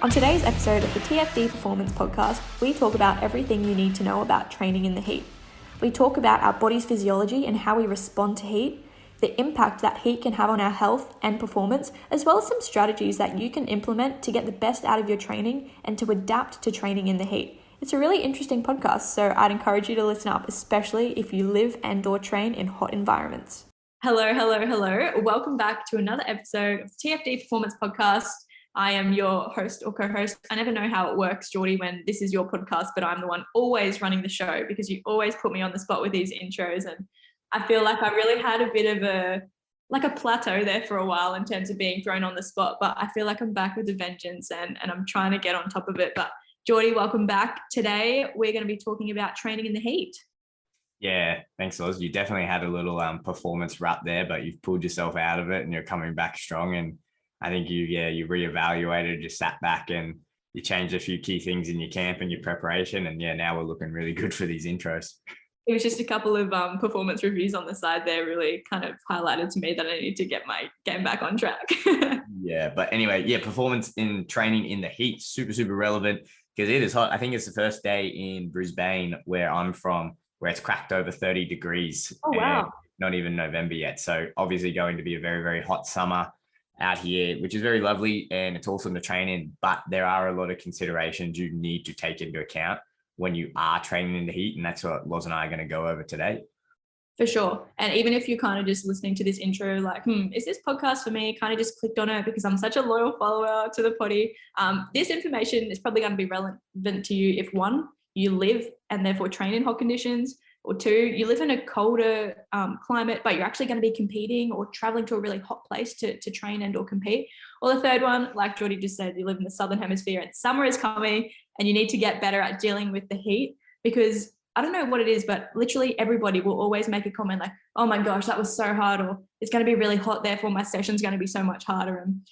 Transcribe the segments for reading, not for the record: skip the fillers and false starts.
On today's episode of the TFD Performance Podcast, we talk about everything you need to know about training in the heat. We talk about our body's physiology and how we respond to heat, the impact that heat can have on our health and performance, as well as some strategies that you can implement to get the best out of your training and to adapt to training in the heat. It's a really interesting podcast, so I'd encourage you to listen up, especially if you live and/or train in hot environments. Hello. Welcome back to another episode of the TFD Performance Podcast. I am your host or co-host. I never know how it works, Geordie, when this is your podcast, but I'm the one always running the show because you always put me on the spot with these intros. And I feel like I really had a bit of a plateau there for a while in terms of being thrown on the spot, but I feel like I'm back with a vengeance and I'm trying to get on top of it. But Geordie, welcome back. Today, we're going to be talking about training in the heat. Yeah, thanks, Loz. You definitely had a little performance rut there, but you've pulled yourself out of it and you're coming back strong. And I think you reevaluated, you sat back and you changed a few key things in your camp and your preparation. And now we're looking really good for these intros. It was just a couple of performance reviews on the side there really kind of highlighted to me that I need to get my game back on track. But anyway, performance in training in the heat, super relevant because it is hot. I think it's the first day in Brisbane where I'm from where it's cracked over 30 degrees. Oh, wow. And not even November yet. So obviously going to be a very hot summer out here, which is very lovely and it's awesome to train in. But there are a lot of considerations you need to take into account when you are training in the heat. And that's what Loz and I are going to go over today. For sure. And even if you're kind of just listening to this intro, like, is this podcast for me? Kind of just clicked on it because I'm such a loyal follower to the potty. This information is probably going to be relevant to you if one, you live and therefore train in hot conditions, or two, you live in a colder climate, but you're actually going to be competing or traveling to a really hot place to train and or compete. Or the third one, like Geordie just said, you live in the Southern Hemisphere and summer is coming and you need to get better at dealing with the heat because I don't know what it is, but literally everybody will always make a comment like, oh my gosh, that was so hard, or it's going to be really hot, therefore my session's going to be so much harder. And,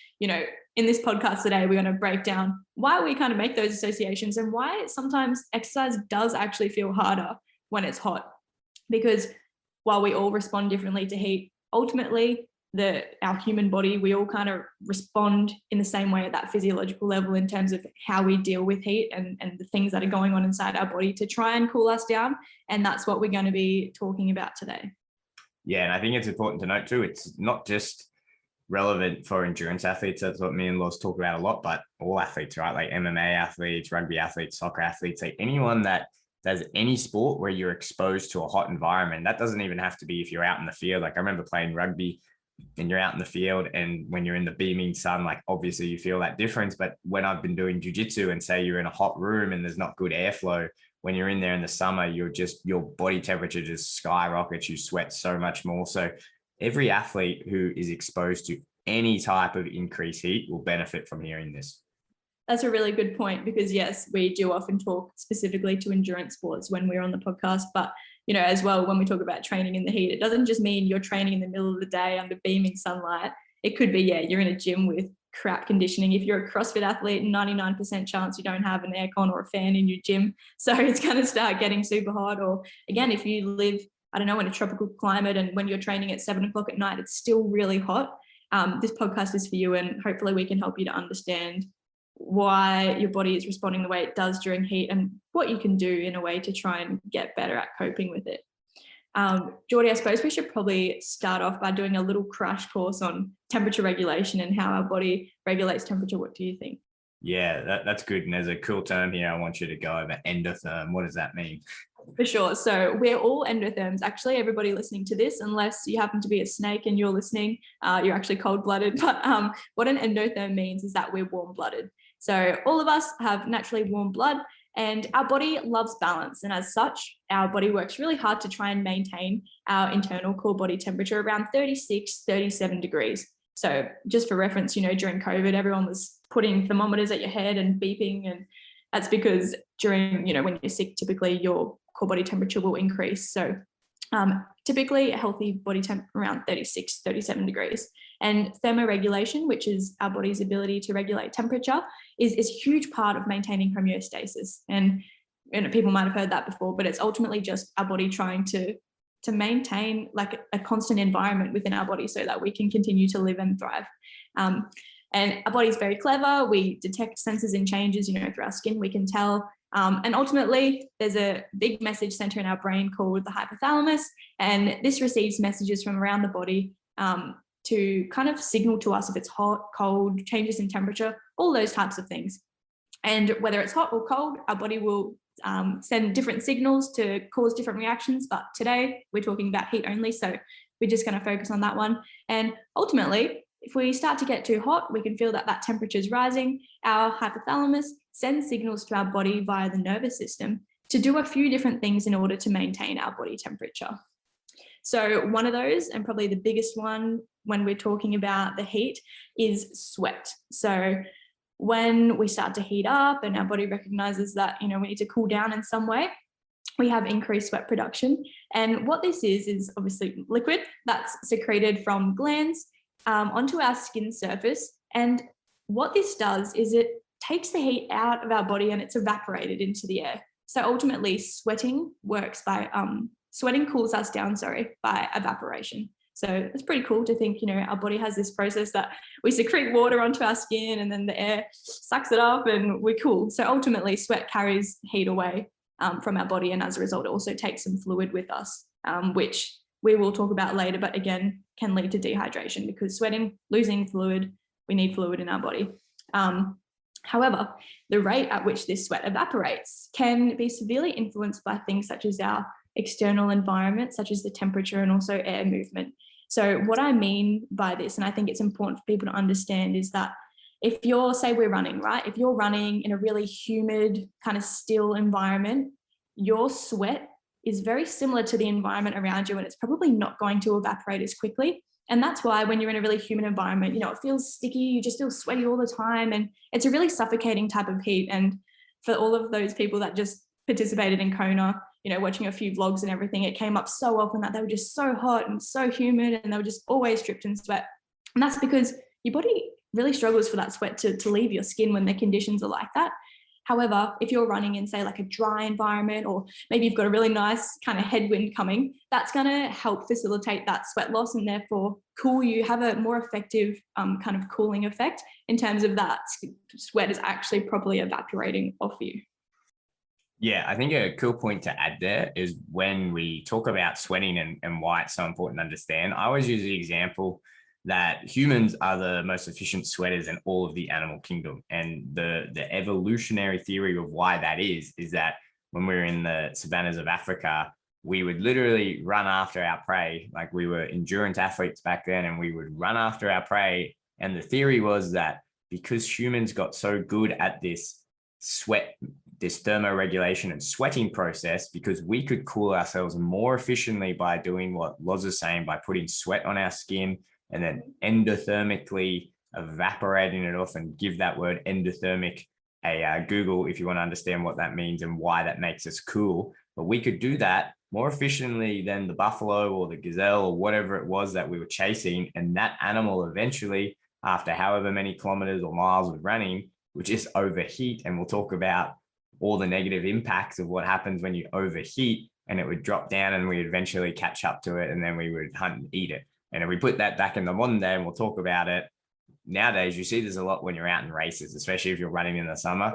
in this podcast today, we're going to break down why we kind of make those associations and why sometimes exercise does actually feel harder when it's hot. Because while we all respond differently to heat, ultimately our human body, we all kind of respond in the same way at that physiological level in terms of how we deal with heat and the things that are going on inside our body to try and cool us down. And that's what we're going to be talking about today. Yeah, and I think it's important to note too, it's not just relevant for endurance athletes. That's what me and Loz talk about a lot, but all athletes, right? Like MMA athletes, rugby athletes, soccer athletes, like anyone that does any sport where you're exposed to a hot environment. That doesn't even have to be if you're out in the field. Like I remember playing rugby and you're out in the field and when you're in the beaming sun, like obviously you feel that difference. But when I've been doing jiu-jitsu and say you're in a hot room and there's not good airflow, when you're in there in the summer, your body temperature just skyrockets. You sweat so much more. So every athlete who is exposed to any type of increased heat will benefit from hearing this. That's a really good point because yes, we do often talk specifically to endurance sports when we're on the podcast, but as well, when we talk about training in the heat, it doesn't just mean you're training in the middle of the day under beaming sunlight. It could be, you're in a gym with crap conditioning. If you're a CrossFit athlete, 99% chance you don't have an aircon or a fan in your gym. So it's going to start getting super hot. Or again, if you live, in a tropical climate and when you're training at 7:00 at night, it's still really hot. This podcast is for you and hopefully we can help you to understand why your body is responding the way it does during heat and what you can do in a way to try and get better at coping with it. Geordie, I suppose we should probably start off by doing a little crash course on temperature regulation and how our body regulates temperature. What do you think? Yeah, that's good. And there's a cool term here I want you to go over, endotherm. What does that mean? For sure. So we're all endotherms. Actually, everybody listening to this, unless you happen to be a snake and you're listening, you're actually cold-blooded. But what an endotherm means is that we're warm-blooded. So all of us have naturally warm blood and our body loves balance. And as such, our body works really hard to try and maintain our internal core body temperature around 36, 37 degrees. So just for reference, during COVID, everyone was putting thermometers at your head and beeping. And that's because during, when you're sick, typically your core body temperature will increase. So typically a healthy body temp around 36, 37 degrees. And thermoregulation, which is our body's ability to regulate temperature, is a huge part of maintaining homeostasis. And people might have heard that before, but it's ultimately just our body trying to maintain like a constant environment within our body so that we can continue to live and thrive. And our body's very clever. We detect sensors and changes, through our skin, we can tell. And ultimately, there's a big message center in our brain called the hypothalamus. And this receives messages from around the body to kind of signal to us if it's hot, cold, changes in temperature, all those types of things. And whether it's hot or cold, our body will send different signals to cause different reactions. But today we're talking about heat only. So we're just going to focus on that one. And ultimately, if we start to get too hot, we can feel that temperature is rising. Our hypothalamus sends signals to our body via the nervous system to do a few different things in order to maintain our body temperature. So one of those, and probably the biggest one when we're talking about the heat, is sweat. So when we start to heat up and our body recognizes that, we need to cool down in some way, we have increased sweat production. And what this is obviously liquid that's secreted from glands onto our skin surface. And what this does is it takes the heat out of our body and it's evaporated into the air. So ultimately sweating works by, sweating cools us down, by evaporation. So it's pretty cool to think, our body has this process that we secrete water onto our skin and then the air sucks it up and we're cool. So ultimately sweat carries heat away from our body. And as a result, it also takes some fluid with us, which we will talk about later, but again, can lead to dehydration because sweating, losing fluid, we need fluid in our body. However, the rate at which this sweat evaporates can be severely influenced by things such as our external environment, such as the temperature and also air movement. So what I mean by this, and I think it's important for people to understand, is that if you're, say we're running, right? If you're running in a really humid, kind of still environment, your sweat is very similar to the environment around you and it's probably not going to evaporate as quickly. And that's why when you're in a really humid environment, it feels sticky, you just feel sweaty all the time. And it's a really suffocating type of heat. And for all of those people that just participated in Kona, watching a few vlogs and everything, it came up so often that they were just so hot and so humid and they were just always dripped in sweat. And that's because your body really struggles for that sweat to leave your skin when the conditions are like that. However, if you're running in, say, like a dry environment, or maybe you've got a really nice kind of headwind coming, that's going to help facilitate that sweat loss and therefore cool you, have a more effective kind of cooling effect in terms of that sweat is actually properly evaporating off you. Yeah, I think a cool point to add there is when we talk about sweating and why it's so important to understand, I always use the example that humans are the most efficient sweaters in all of the animal kingdom. And the evolutionary theory of why that is that when we were in the savannas of Africa, we would literally run after our prey. Like we were endurance athletes back then and we would run after our prey. And the theory was that because humans got so good at this thermoregulation and sweating process, because we could cool ourselves more efficiently by doing what Loz is saying, by putting sweat on our skin and then endothermically evaporating it off, and give that word endothermic a Google if you want to understand what that means and why that makes us cool. But we could do that more efficiently than the buffalo or the gazelle or whatever it was that we were chasing. And that animal eventually, after however many kilometers or miles of running, would just overheat. And we'll talk about all the negative impacts of what happens when you overheat, and it would drop down and we'd eventually catch up to it and then we would hunt and eat it. And if we put that back in the modern day, and we'll talk about it, nowadays you see this a lot when you're out in races, especially if you're running in the summer.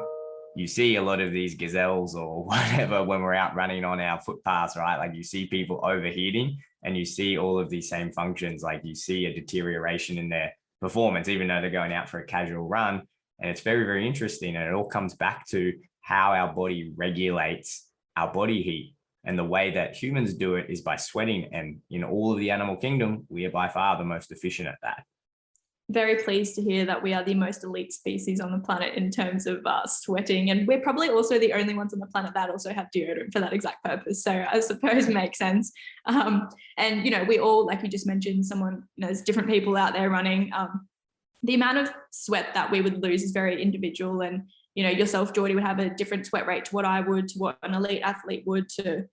You see a lot of these gazelles or whatever when we're out running on our footpaths, right? Like you see people overheating and you see all of these same functions. Like you see a deterioration in their performance, even though they're going out for a casual run. And it's very, very interesting. And it all comes back to how our body regulates our body heat. And the way that humans do it is by sweating. And in all of the animal kingdom, we are by far the most efficient at that. Very pleased to hear that we are the most elite species on the planet in terms of sweating. And we're probably also the only ones on the planet that also have deodorant for that exact purpose. So I suppose it makes sense. And, we all, like you just mentioned, there's different people out there running. The amount of sweat that we would lose is very individual. And, yourself, Geordie, would have a different sweat rate to what I would, to what an elite athlete would, to,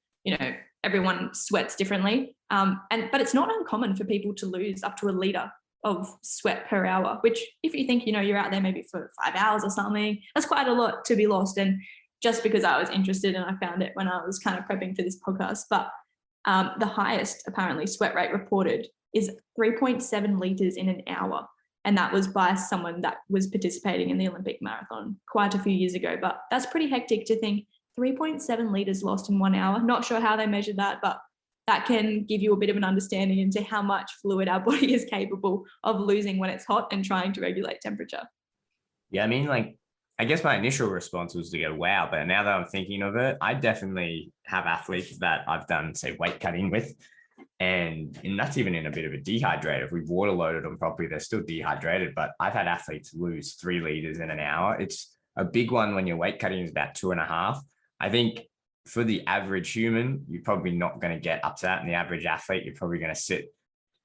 everyone sweats differently. But it's not uncommon for people to lose up to 1 liter of sweat per hour, which if you think, you're out there maybe for 5 hours or something, that's quite a lot to be lost. And just because I was interested and I found it when I was kind of prepping for this podcast, but the highest apparently sweat rate reported is 3.7 liters in an hour. And that was by someone that was participating in the Olympic marathon quite a few years ago. But that's pretty hectic to think 3.7 liters lost in 1 hour. Not sure how they measured that, but that can give you a bit of an understanding into how much fluid our body is capable of losing when it's hot and trying to regulate temperature. Yeah, I mean, like, I guess my initial response was to go, wow. But now that I'm thinking of it, I definitely have athletes that I've done, say, weight cutting with. And that's even in a bit of a dehydrator. If we've water loaded them properly, they're still dehydrated. But I've had athletes lose 3 liters in an hour. It's a big one when your weight cutting is about 2.5. I think for the average human, you're probably not going to get up to that. And the average athlete, you're probably going to sit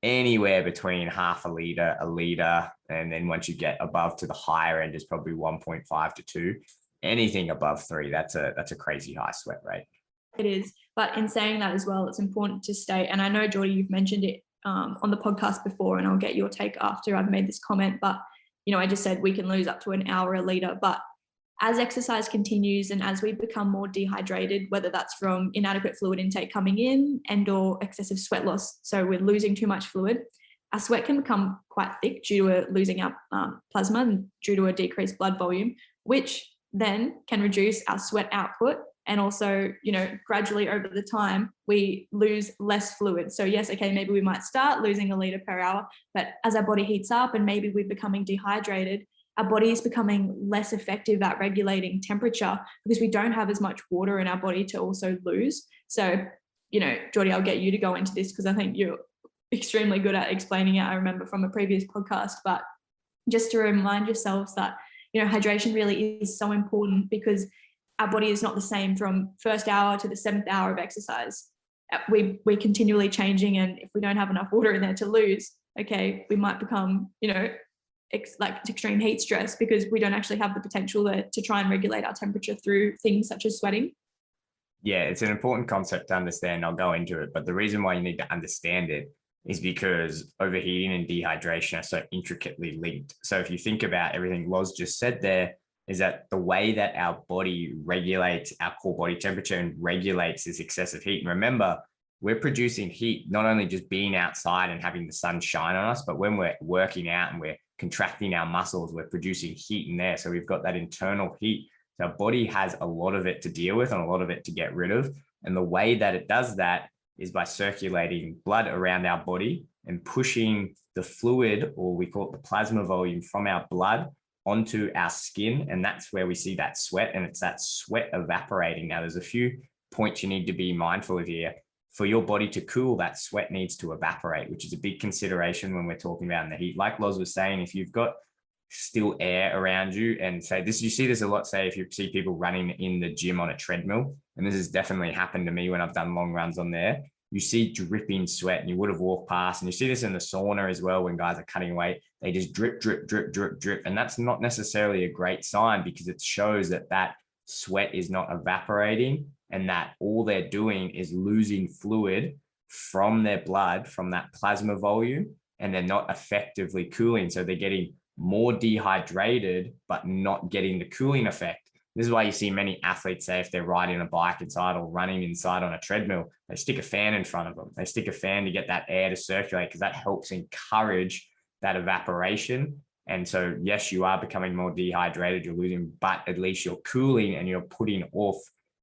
anywhere between half a liter. And then once you get above to the higher end is probably 1.5 to 2. Anything above 3, that's a crazy high sweat rate. It is. But in saying that as well, it's important to state, and I know, Geordie, you've mentioned it on the podcast before, and I'll get your take after I've made this comment, but, I just said we can lose up to an hour a litre, but as exercise continues and as we become more dehydrated, whether that's from inadequate fluid intake coming in and or excessive sweat loss, so we're losing too much fluid, our sweat can become quite thick due to losing our plasma and due to a decreased blood volume, which then can reduce our sweat output. And also, gradually over the time, we lose less fluid. So yes, okay, maybe we might start losing a litre per hour, but as our body heats up and maybe we're becoming dehydrated, our body is becoming less effective at regulating temperature because we don't have as much water in our body to also lose. So, Geordie, I'll get you to go into this because I think you're extremely good at explaining it. I remember from a previous podcast, but just to remind yourselves that, hydration really is so important because our body is not the same from first hour to the 7th hour of exercise. We're continually changing, and if we don't have enough water in there to lose, okay, we might become, extreme heat stress because we don't actually have the potential to try and regulate our temperature through things such as sweating. Yeah, it's an important concept to understand. I'll go into it, but the reason why you need to understand it is because overheating and dehydration are so intricately linked. So if you think about everything Loz just said there, is that the way that our body regulates our core body temperature and regulates this excessive heat. And remember, we're producing heat, not only just being outside and having the sun shine on us, but when we're working out and we're contracting our muscles, we're producing heat in there. So we've got that internal heat. So our body has a lot of it to deal with and a lot of it to get rid of. And the way that it does that is by circulating blood around our body and pushing the fluid, or we call it the plasma volume, from our blood onto our skin. And that's where we see that sweat, and it's that sweat evaporating. Now, there's a few points you need to be mindful of here. For your body to cool, that sweat needs to evaporate, which is a big consideration when we're talking about in the heat. Like Loz was saying, if you've got still air around you, and say this, you see this a lot, say if you see people running in the gym on a treadmill, and this has definitely happened to me when I've done long runs on there, you see dripping sweat, and you would have walked past, and you see this in the sauna as well when guys are cutting weight, they just drip, drip, drip, drip, drip. And that's not necessarily a great sign because it shows that that sweat is not evaporating and that all they're doing is losing fluid from their blood, from that plasma volume, and they're not effectively cooling. So they're getting more dehydrated, but not getting the cooling effect. This is why you see many athletes say if they're riding a bike inside or running inside on a treadmill, they stick a fan in front of them. They stick a fan to get that air to circulate because that helps encourage that evaporation. And so, yes, you are becoming more dehydrated, you're losing, but at least you're cooling and you're putting off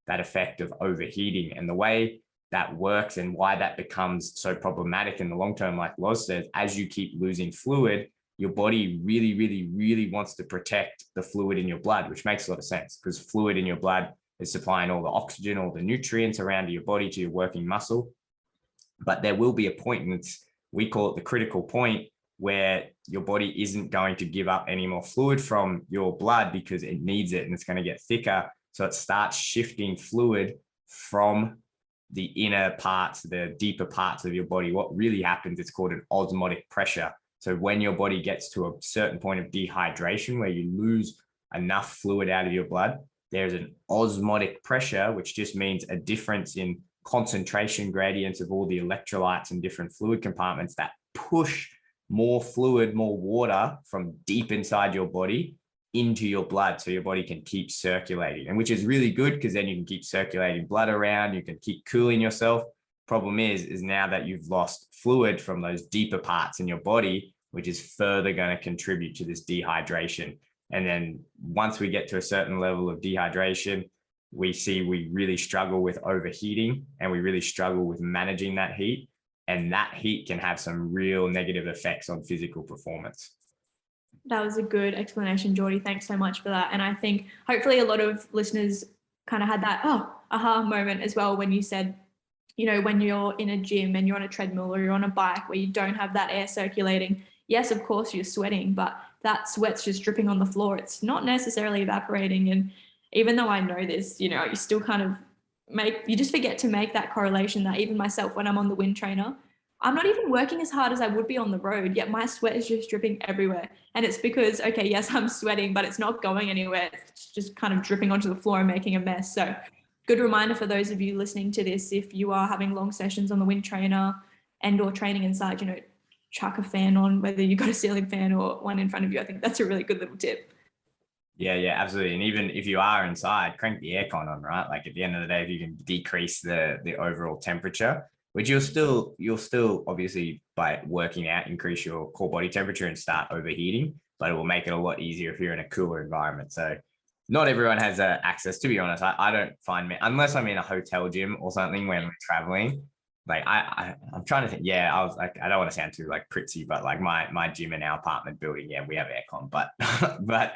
that effect of overheating. And the way that works and why that becomes so problematic in the long term, like Loz says, as you keep losing fluid, your body really, really, really wants to protect the fluid in your blood, which makes a lot of sense because fluid in your blood is supplying all the oxygen, all the nutrients around your body to your working muscle. But there will be a point, and we call it the critical point, where your body isn't going to give up any more fluid from your blood because it needs it and it's going to get thicker. So it starts shifting fluid from the inner parts, the deeper parts of your body. What really happens, it's called an osmotic pressure. So when your body gets to a certain point of dehydration where you lose enough fluid out of your blood, there's an osmotic pressure, which just means a difference in concentration gradients of all the electrolytes and different fluid compartments that push more fluid, more water from deep inside your body into your blood so your body can keep circulating, and which is really good because then you can keep circulating blood around, you can keep cooling yourself. Problem is now that you've lost fluid from those deeper parts in your body, which is further going to contribute to this dehydration. And then once we get to a certain level of dehydration, we really struggle with overheating, and we really struggle with managing that heat. And that heat can have some real negative effects on physical performance. That was a good explanation, Geordie. Thanks so much for that. And I think hopefully a lot of listeners kind of had that aha moment as well when you said, when you're in a gym and you're on a treadmill or you're on a bike where you don't have that air circulating, yes, of course you're sweating, but that sweat's just dripping on the floor. It's not necessarily evaporating. And even though I know this, you still kind of you just forget to make that correlation that even myself, when I'm on the wind trainer, I'm not even working as hard as I would be on the road, yet my sweat is just dripping everywhere. And it's because, okay, yes, I'm sweating, but it's not going anywhere. It's just kind of dripping onto the floor and making a mess. So good reminder for those of you listening to this, if you are having long sessions on the wind trainer and or training inside, chuck a fan on, whether you've got a ceiling fan or one in front of you. I think that's a really good little tip. Yeah, absolutely. And even if you are inside, crank the aircon on, right? Like at the end of the day, if you can decrease the overall temperature, which you'll still obviously by working out, increase your core body temperature and start overheating, but it will make it a lot easier if you're in a cooler environment. So not everyone has access, to be honest. I don't find unless I'm in a hotel gym or something when we're traveling. Like I'm trying to think. Yeah, I was like, I don't want to sound too like pritsy, but like my gym in our apartment building, yeah, we have aircon, but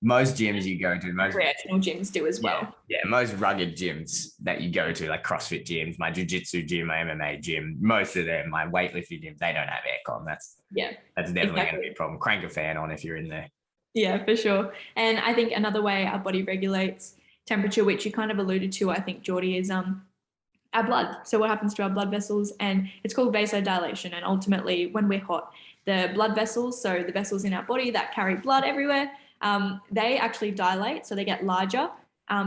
most gyms you go to, most recreational gyms do as well. Yeah, most rugged gyms that you go to, like CrossFit gyms, my jiu-jitsu gym, my MMA gym, most of them, my weightlifting gyms, they don't have aircon. That's definitely going to be a problem. Crank a fan on if you're in there. Yeah, for sure. And I think another way our body regulates temperature, which you kind of alluded to, I think, Geordie, is our blood. So what happens to our blood vessels? And it's called vasodilation. And ultimately, when we're hot, the blood vessels, so the vessels in our body that carry blood everywhere, they actually dilate, so they get larger,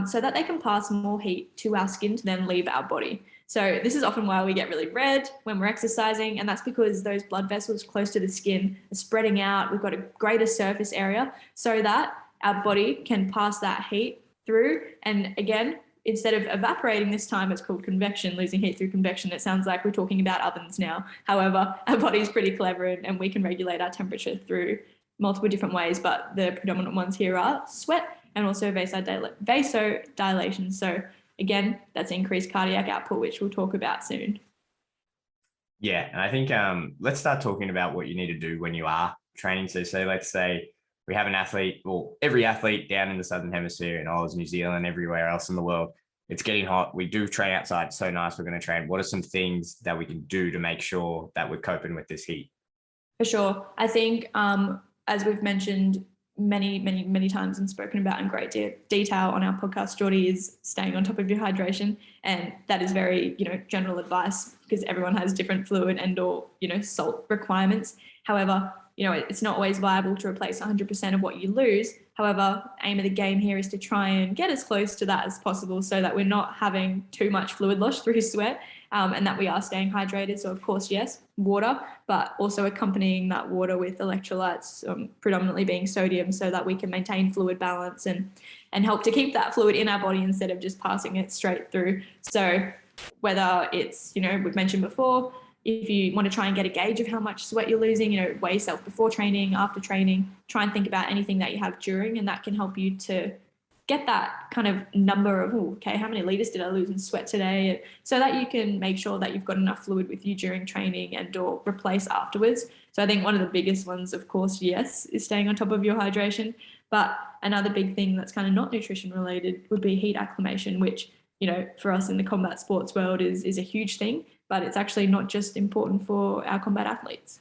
so that they can pass more heat to our skin to then leave our body. So this is often why we get really red when we're exercising, and that's because those blood vessels close to the skin are spreading out. We've got a greater surface area so that our body can pass that heat through. And again, instead of evaporating this time, it's called convection, losing heat through convection. It sounds like we're talking about ovens now. However, our body's pretty clever and we can regulate our temperature through multiple different ways, but the predominant ones here are sweat and also vasodilation. So again, that's increased cardiac output, which we'll talk about soon. Yeah, and I think let's start talking about what you need to do when you are training. So let's say we have an athlete, well, every athlete down in the Southern Hemisphere, in Oz, New Zealand, everywhere else in the world, it's getting hot. We do train outside. It's so nice. We're going to train. What are some things that we can do to make sure that we're coping with this heat? For sure. I think as we've mentioned many times and spoken about in great detail on our podcast, Geordie, is staying on top of your hydration. And that is very, general advice because everyone has different fluid and or, salt requirements. However, it's not always viable to replace 100% of what you lose. However, aim of the game here is to try and get as close to that as possible so that we're not having too much fluid loss through sweat, and that we are staying hydrated. So of course, yes, water, but also accompanying that water with electrolytes, predominantly being sodium, so that we can maintain fluid balance and help to keep that fluid in our body instead of just passing it straight through. So whether it's, we've mentioned before, if you want to try and get a gauge of how much sweat you're losing, weigh yourself before training, after training, try and think about anything that you have during, and that can help you to get that kind of number of, okay, how many liters did I lose in sweat today? So that you can make sure that you've got enough fluid with you during training and or replace afterwards. So I think one of the biggest ones, of course, yes, is staying on top of your hydration. But another big thing that's kind of not nutrition related would be heat acclimation, which, for us in the combat sports world is a huge thing, but it's actually not just important for our combat athletes.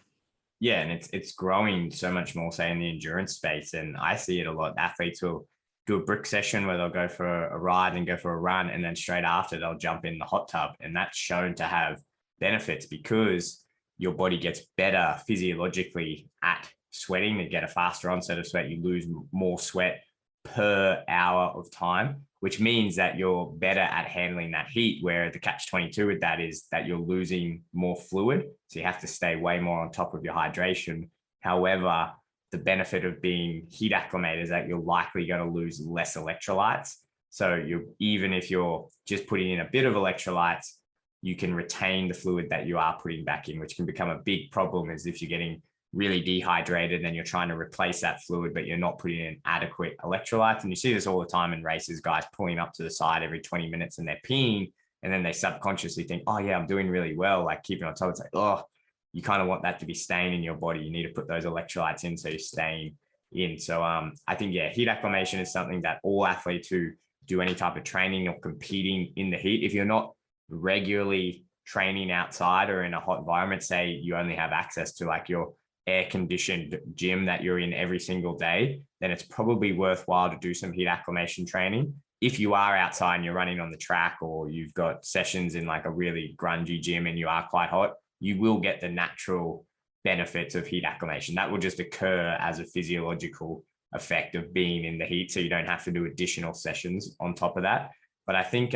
Yeah, and it's growing so much more, say, in the endurance space. And I see it a lot. Athletes will do a brick session where they'll go for a ride and go for a run, and then straight after they'll jump in the hot tub. And that's shown to have benefits because your body gets better physiologically at sweating. You get a faster onset of sweat. You lose more sweat per hour of time, which means that you're better at handling that heat, where the catch-22 with that is that you're losing more fluid. So you have to stay way more on top of your hydration. However, the benefit of being heat acclimated is that you're likely going to lose less electrolytes. So even if you're just putting in a bit of electrolytes, you can retain the fluid that you are putting back in, which can become a big problem as if you're getting really dehydrated and you're trying to replace that fluid, but you're not putting in adequate electrolytes. And you see this all the time in races, guys pulling up to the side every 20 minutes and they're peeing. And then they subconsciously think, oh yeah, I'm doing really well, like keeping on top. It's like, oh, you kind of want that to be staying in your body. You need to put those electrolytes in so you're staying in. So I think, yeah, heat acclimation is something that all athletes who do any type of training or competing in the heat, if you're not regularly training outside or in a hot environment, say you only have access to like your air conditioned gym that you're in every single day, then it's probably worthwhile to do some heat acclimation training. If you are outside and you're running on the track, or you've got sessions in like a really grungy gym and you are quite hot, you will get the natural benefits of heat acclimation. That will just occur as a physiological effect of being in the heat. So you don't have to do additional sessions on top of that. But I think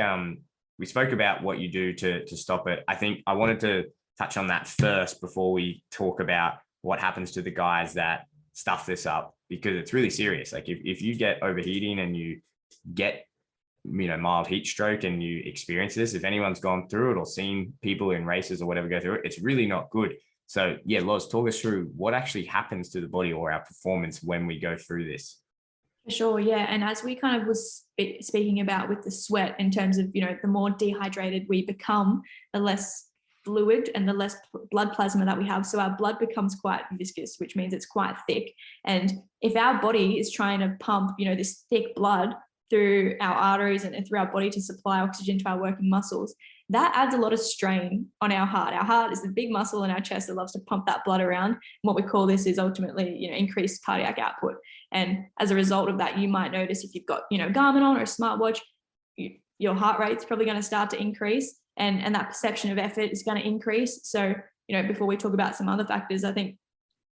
we spoke about what you do to stop it. I think I wanted to touch on that first before we talk about what happens to the guys that stuff this up, because it's really serious. Like if you get overheating and you get, mild heat stroke and you experience this, if anyone's gone through it or seen people in races or whatever go through it, it's really not good. So yeah, Loz, talk us through what actually happens to the body or our performance when we go through this. For sure, yeah. And as we kind of was speaking about with the sweat, in terms of, the more dehydrated we become, the less fluid and the less blood plasma that we have. So our blood becomes quite viscous, which means it's quite thick. And if our body is trying to pump, this thick blood through our arteries and through our body to supply oxygen to our working muscles, that adds a lot of strain on our heart. Our heart is the big muscle in our chest that loves to pump that blood around. And what we call this is ultimately, increased cardiac output. And as a result of that, you might notice if you've got, Garmin on or a smartwatch, your heart rate's probably going to start to increase, and that perception of effort is going to increase. So, before we talk about some other factors, I think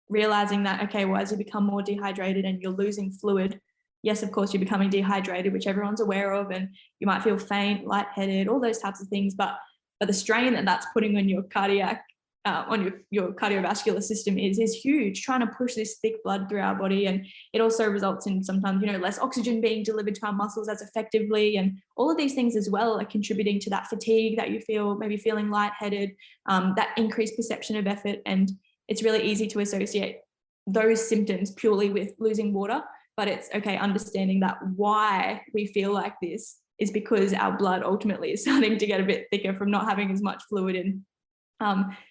realizing that, okay, well, as you become more dehydrated and you're losing fluid, yes, of course, you're becoming dehydrated, which everyone's aware of, and you might feel faint, lightheaded, all those types of things. But the strain that's putting on your cardiac, on your cardiovascular system is huge, trying to push this thick blood through our body. And it also results in sometimes, less oxygen being delivered to our muscles as effectively. And all of these things as well are contributing to that fatigue that you feel, maybe feeling lightheaded, that increased perception of effort. And it's really easy to associate those symptoms purely with losing water. But it's okay, understanding that why we feel like this is because our blood ultimately is starting to get a bit thicker from not having as much fluid in.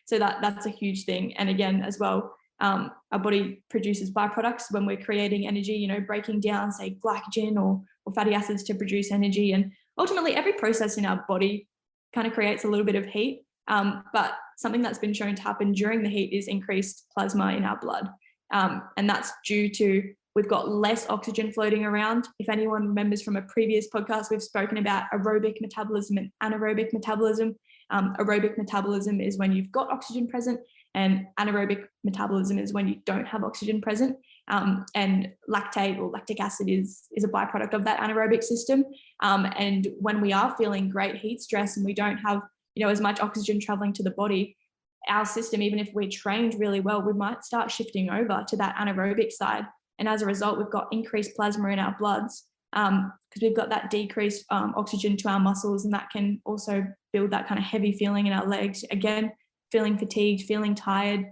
So that's a huge thing. And again, as well, our body produces byproducts when we're creating energy, breaking down, say, glycogen or fatty acids to produce energy. And ultimately, every process in our body kind of creates a little bit of heat. But something that's been shown to happen during the heat is increased plasma in our blood. And that's due to, we've got less oxygen floating around. If anyone remembers from a previous podcast, we've spoken about aerobic metabolism and anaerobic metabolism. Aerobic metabolism is when you've got oxygen present, and anaerobic metabolism is when you don't have oxygen present. And lactate or lactic acid is a byproduct of that anaerobic system. And when we are feeling great heat stress and we don't have, as much oxygen traveling to the body, our system, even if we're trained really well, we might start shifting over to that anaerobic side. And as a result, we've got increased plasma in our bloods, because we've got that decreased oxygen to our muscles, and that can also build that kind of heavy feeling in our legs. Again, feeling fatigued, feeling tired.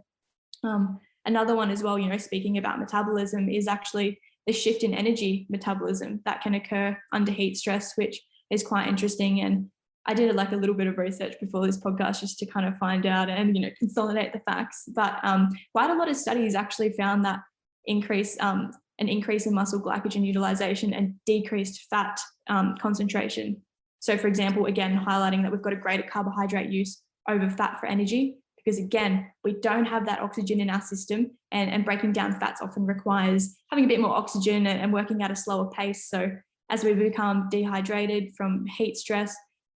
Another one as well, speaking about metabolism, is actually the shift in energy metabolism that can occur under heat stress, which is quite interesting. And I did like a little bit of research before this podcast just to kind of find out and, consolidate the facts. But quite a lot of studies actually found that an increase in muscle glycogen utilization and decreased fat concentration. So for example, again, highlighting that we've got a greater carbohydrate use over fat for energy, because again, we don't have that oxygen in our system, and breaking down fats often requires having a bit more oxygen and working at a slower pace. So as we become dehydrated from heat stress,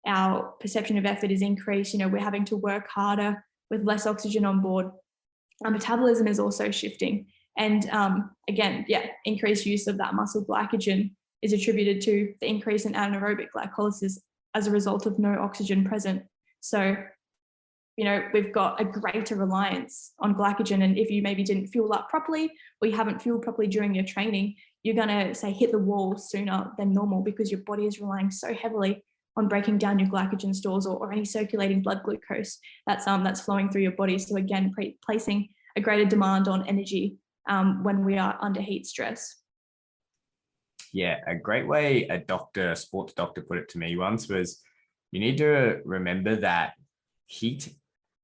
our perception of effort is increased. We're having to work harder with less oxygen on board. Our metabolism is also shifting. And again, increased use of that muscle glycogen is attributed to the increase in anaerobic glycolysis as a result of no oxygen present. So, we've got a greater reliance on glycogen. And if you maybe didn't fuel up properly, or you haven't fueled properly during your training, you're going to, say, hit the wall sooner than normal, because your body is relying so heavily on breaking down your glycogen stores or any circulating blood glucose that's flowing through your body. So again, placing a greater demand on energy when we are under heat stress. Yeah, a great way a sports doctor put it to me once was, you need to remember that heat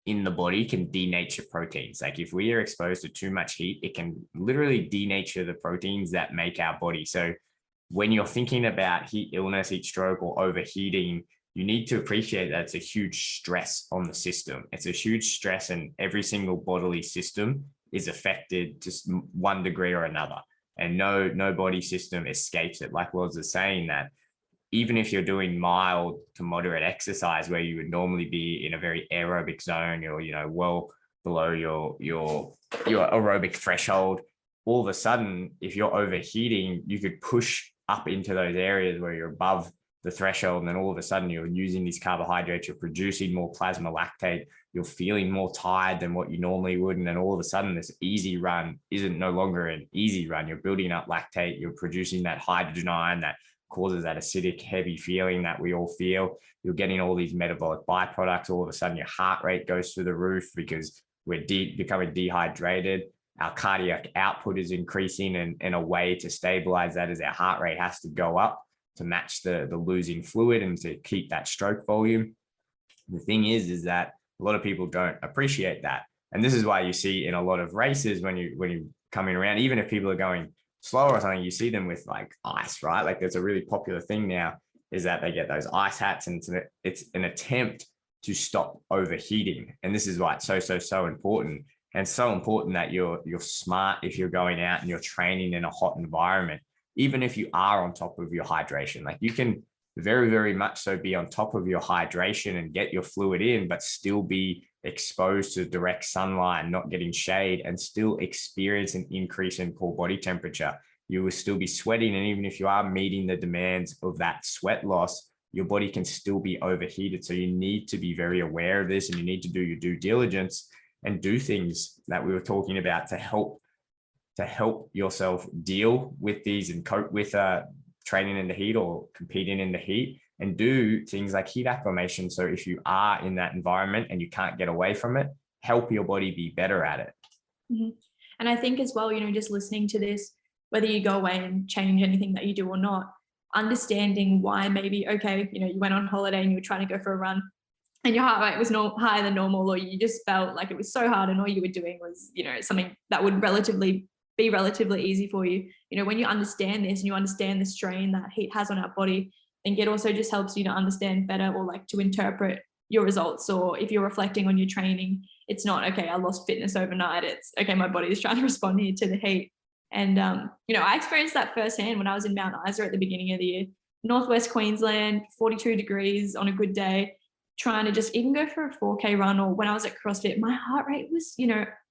in the body can denature proteins. Like if we are exposed to too much heat, it can literally denature the proteins that make our body. So when you're thinking about heat illness, heat stroke, or overheating, you need to appreciate that it's a huge stress on the system. It's a huge stress, and every single bodily system is affected to one degree or another. And no body system escapes it. Like Loz is saying, that even if you're doing mild to moderate exercise where you would normally be in a very aerobic zone, you're, well below your aerobic threshold, all of a sudden, if you're overheating, you could push up into those areas where you're above the threshold. And then all of a sudden you're using these carbohydrates, you're producing more plasma lactate, you're feeling more tired than what you normally would. And then all of a sudden this easy run isn't no longer an easy run. You're building up lactate, you're producing that hydrogen ion that causes that acidic, heavy feeling that we all feel. You're getting all these metabolic byproducts. All of a sudden your heart rate goes through the roof because we're becoming dehydrated. Our cardiac output is increasing, and in a way to stabilize that is our heart rate has to go up to match the losing fluid and to keep that stroke volume. The thing is that a lot of people don't appreciate that. And this is why you see in a lot of races when you coming around, even if people are going slower or something, you see them with like ice, right? Like there's a really popular thing now is that they get those ice hats, and it's an attempt to stop overheating. And this is why it's so important. And it's so important that you're smart if you're going out and you're training in a hot environment, even if you are on top of your hydration. Like you can very, very much so be on top of your hydration and get your fluid in, but still be exposed to direct sunlight and not getting shade and still experience an increase in core body temperature. You will still be sweating. And even if you are meeting the demands of that sweat loss, your body can still be overheated. So you need to be very aware of this, and you need to do your due diligence and do things that we were talking about to help yourself deal with these and cope with training in the heat or competing in the heat, and do things like heat acclimation. So if you are in that environment and you can't get away from it, help your body be better at it. Mm-hmm. And I think as well, just listening to this, whether you go away and change anything that you do or not, understanding why maybe, okay, you went on holiday and you were trying to go for a run and your heart rate was higher than normal, or you just felt like it was so hard and all you were doing was, something that would be relatively easy for you. When you understand this and you understand the strain that heat has on our body, I think it also just helps you to understand better, or like to interpret your results. Or if you're reflecting on your training, it's not, okay, I lost fitness overnight. It's, okay, my body is trying to respond here to the heat. And, I experienced that firsthand when I was in Mount Isa at the beginning of the year, Northwest Queensland, 42 degrees on a good day, trying to just even go for a 4K run. Or when I was at CrossFit, my heart rate was,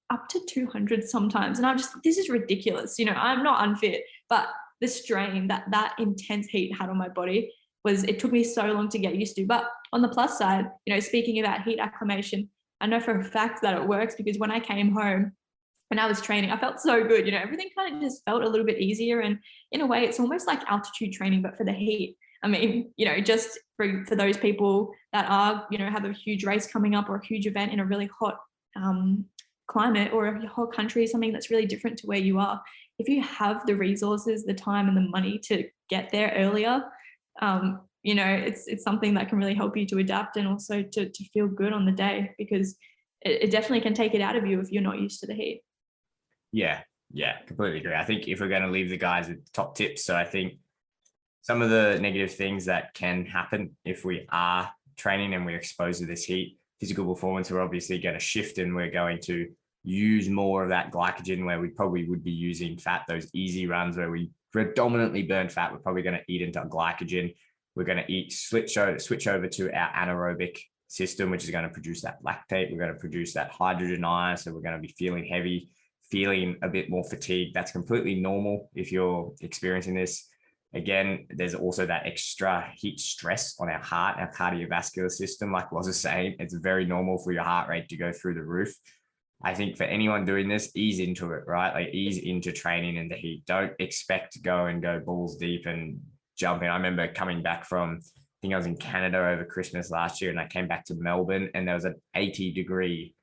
up to 200 sometimes. And I'm just, this is ridiculous. I'm not unfit, but the strain that intense heat had on my body it took me so long to get used to. But on the plus side, speaking about heat acclimation, I know for a fact that it works, because when I came home and I was training, I felt so good. Everything kind of just felt a little bit easier. And in a way, it's almost like altitude training, but for the heat. I mean, just for those people that are, have a huge race coming up or a huge event in a really hot climate or a whole country, something that's really different to where you are. If you have the resources, the time and the money to get there earlier, it's something that can really help you to adapt and also to feel good on the day, because it definitely can take it out of you if you're not used to the heat. Yeah, completely agree. I think if we're going to leave the guys with top tips, so I think some of the negative things that can happen if we are training and we're exposed to this heat, physical performance, we're obviously going to shift, and we're going to use more of that glycogen where we probably would be using fat. Those easy runs where we predominantly burn fat, we're probably going to eat into glycogen. We're going to switch over to our anaerobic system, which is going to produce that lactate. We're going to produce that hydrogen ion. So we're going to be feeling heavy, feeling a bit more fatigued. That's completely normal if you're experiencing this. Again, there's also that extra heat stress on our heart, our cardiovascular system. Like Loz was saying, it's very normal for your heart rate to go through the roof. I think for anyone doing this, ease into it, right? Like ease into training in the heat. Don't expect to go balls deep and jump in. I remember coming back from, I think I was in Canada over Christmas last year, and I came back to Melbourne and there was an 80-degree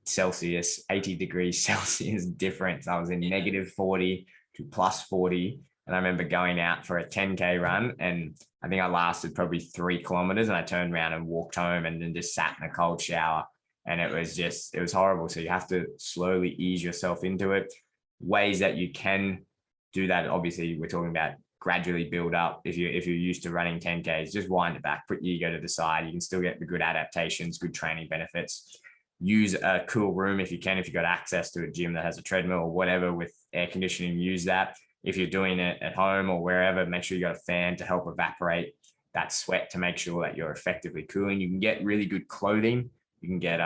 Celsius, 80 degrees Celsius difference. I was in -40 to +40. And I remember going out for a 10K run, and I think I lasted probably 3 kilometers, and I turned around and walked home and then just sat in a cold shower. And it was horrible. So you have to slowly ease yourself into it. Ways that you can do that, obviously we're talking about gradually build up. If you're used to running 10Ks, just wind it back, put your ego to the side. You can still get the good adaptations, good training benefits. Use a cool room if you can. If you've got access to a gym that has a treadmill or whatever with air conditioning, use that. If you're doing it at home or wherever, make sure you got a fan to help evaporate that sweat to make sure that you're effectively cooling. You can get really good clothing. You can get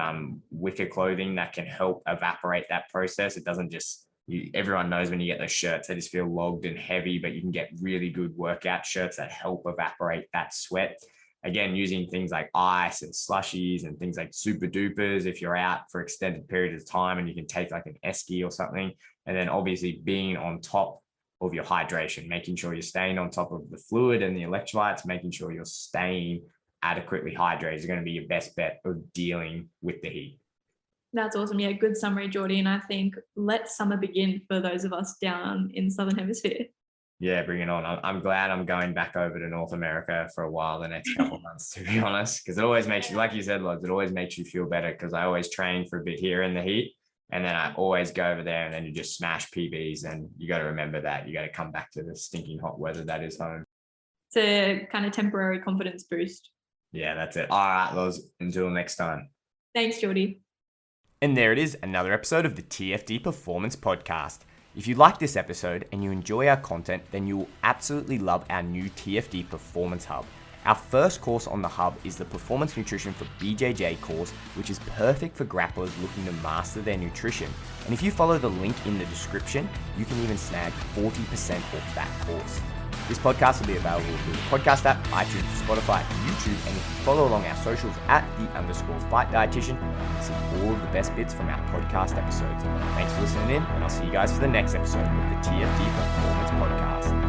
wicker clothing that can help evaporate that process. It doesn't just, everyone knows when you get those shirts, they just feel logged and heavy, but you can get really good workout shirts that help evaporate that sweat. Again, using things like ice and slushies and things like super dupers if you're out for extended periods of time, and you can take like an esky or something. And then obviously being on top of your hydration, making sure you're staying on top of the fluid and the electrolytes, making sure you're staying adequately hydrated is going to be your best bet of dealing with the heat. That's awesome. Yeah, good summary, Geordie. And I think let summer begin for those of us down in Southern Hemisphere. Yeah, bring it on. I'm glad I'm going back over to North America for a while the next couple of months, to be honest, because it always makes you, like you said, Loz, it always makes you feel better, because I always train for a bit here in the heat. And then I always go over there and then you just smash PBs, and you got to remember that. You got to come back to the stinking hot weather that is home. It's a kind of temporary confidence boost. Yeah, that's it. All right, Loz, until next time. Thanks, Geordie. And there it is, another episode of the TFD Performance Podcast. If you like this episode and you enjoy our content, then you will absolutely love our new TFD Performance Hub. Our first course on the hub is the Performance Nutrition for BJJ course, which is perfect for grapplers looking to master their nutrition. And if you follow the link in the description, you can even snag 40% off that course. This podcast will be available through the podcast app, iTunes, Spotify, YouTube, and if you follow along our socials at @the_fight dietitian, you can see all of the best bits from our podcast episodes. Thanks for listening in, and I'll see you guys for the next episode of the TFD Performance Podcast.